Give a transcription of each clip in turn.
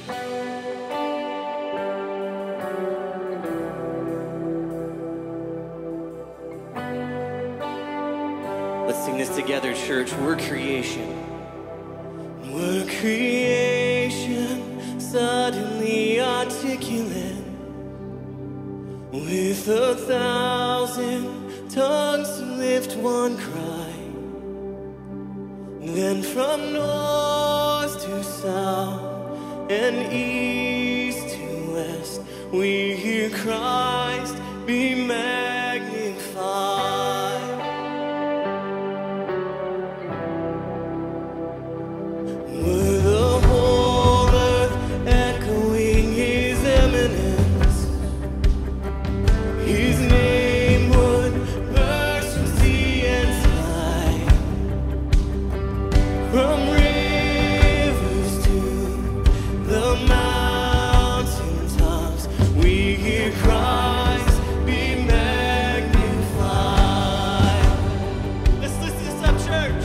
Let's sing this together, church. We're creation. We're creation, suddenly articulate, with 1,000 tongues to lift one cry. Then from north to south and east to west, we hear Christ be magnified. Were the whole earth echoing His eminence, His name would burst from sea and sky. From rivers to the mountain tops, we hear Christ be magnified. Let's listen to this up, church.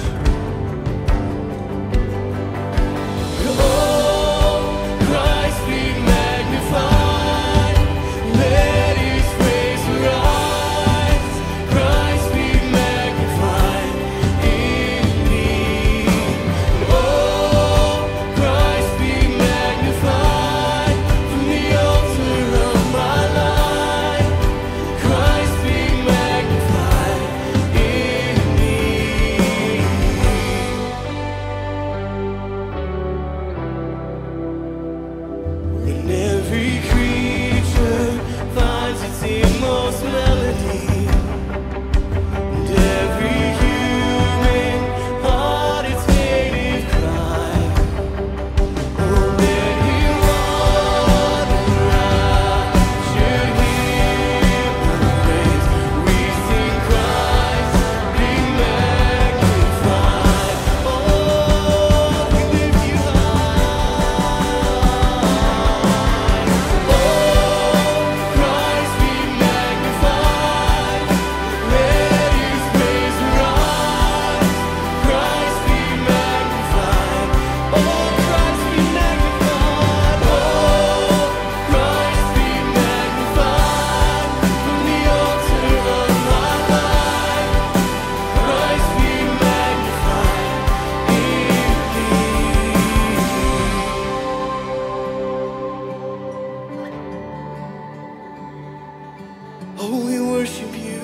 Oh, we worship you.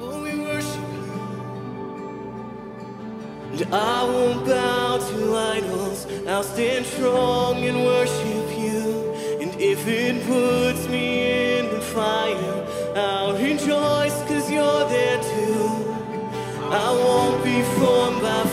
Oh, we worship you. And I won't bow to idols. I'll stand strong and worship you. And if it puts me in the fire, I'll rejoice 'cause you're there too. I won't be formed by